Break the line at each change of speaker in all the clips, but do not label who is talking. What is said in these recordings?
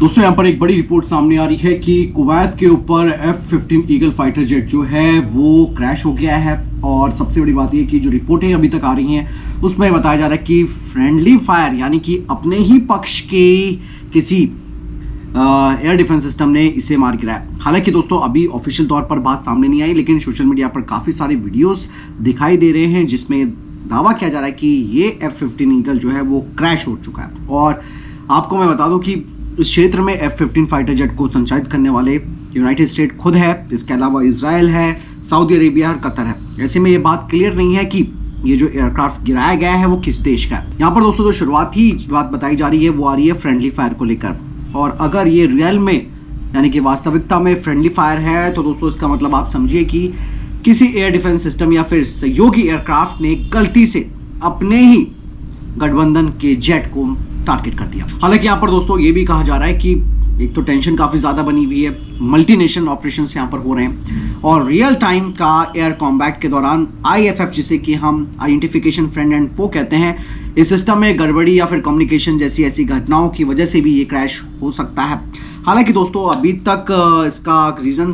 दोस्तों यहाँ पर एक बड़ी रिपोर्ट सामने आ रही है कि कुवैत के ऊपर F-15 ईगल फाइटर जेट जो है वो क्रैश हो गया है। और सबसे बड़ी बात यह कि जो रिपोर्टें अभी तक आ रही हैं उसमें बताया जा रहा है कि फ्रेंडली फायर यानी कि अपने ही पक्ष के किसी एयर डिफेंस सिस्टम ने इसे मार गिराया। हालांकि दोस्तों अभी ऑफिशियल तौर पर बात सामने नहीं आई, लेकिन सोशल मीडिया पर काफ़ी सारे वीडियोस दिखाई दे रहे हैं जिसमें दावा किया जा रहा है कि ये F-15 ईगल जो है वो क्रैश हो चुका है। और आपको मैं बता दूं कि इस क्षेत्र में F-15 फाइटर जेट को संचालित करने वाले यूनाइटेड स्टेट खुद है, इसके अलावा इजराइल है, सऊदी अरेबिया और कतर है। ऐसे में ये बात क्लियर नहीं है कि ये जो एयरक्राफ्ट गिराया गया है वो किस देश का है। यहाँ पर दोस्तों जो शुरुआती बात बताई जा रही है वो आ रही है फ्रेंडली फायर को लेकर। और अगर ये रियल में यानी कि वास्तविकता में फ्रेंडली फायर है तो दोस्तों इसका मतलब आप समझिए कि किसी एयर डिफेंस सिस्टम या फिर सहयोगी एयरक्राफ्ट ने गलती से अपने ही गठबंधन के जेट को टारगेट कर दिया। हालांकि यहाँ पर दोस्तों ये भी कहा जा रहा है कि एक तो टेंशन काफी ज्यादा बनी हुई है, मल्टी नेशनल ऑपरेशंस यहाँ पर हो रहे हैं और रियल टाइम का एयर कॉम्बैट के दौरान IFF जिसे कि हम आइडेंटिफिकेशन फ्रेंड एंड फो कहते हैं, इस सिस्टम में गड़बड़ी या फिर कम्युनिकेशन जैसी ऐसी घटनाओं की वजह से भी ये क्रैश हो सकता है। हालांकि दोस्तों अभी तक इसका रीजन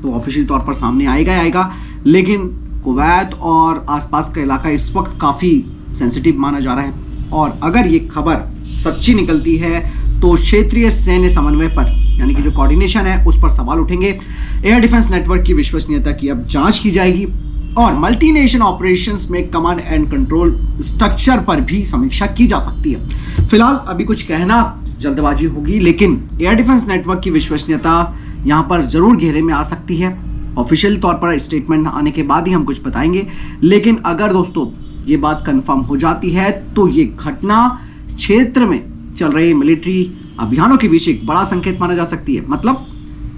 तो ऑफिशियल तौर पर सामने आएगा, लेकिन कुवैत और आसपास का इलाका इस वक्त काफी सेंसिटिव माना जा रहा है। और अगर ये खबर सच्ची निकलती है तो क्षेत्रीय सैन्य समन्वय पर यानी कि जो कोऑर्डिनेशन है उस पर सवाल उठेंगे। एयर डिफेंस नेटवर्क की विश्वसनीयता की अब जांच की जाएगी और मल्टीनेशन ऑपरेशंस में कमांड एंड कंट्रोल स्ट्रक्चर पर भी समीक्षा की जा सकती है। फिलहाल अभी कुछ कहना जल्दबाजी होगी, लेकिन एयर डिफेंस नेटवर्क की विश्वसनीयता यहाँ पर जरूर घेरे में आ सकती है। ऑफिशियल तौर पर स्टेटमेंट आने के बाद ही हम कुछ बताएंगे, लेकिन अगर दोस्तों ये बात कंफर्म हो जाती है तो ये घटना क्षेत्र में चल रहे मिलिट्री अभियानों के बीच एक बड़ा संकेत माना जा सकती है। मतलब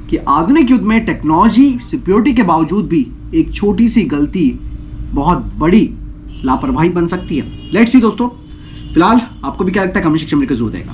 कि आधुनिक युद्ध में टेक्नोलॉजी सिक्योरिटी के बावजूद भी एक छोटी सी गलती बहुत बड़ी लापरवाही बन सकती है। लेट्स सी दोस्तों, फिलहाल आपको भी क्या लगता है कमेंट सेक्शन में जरूर देगा।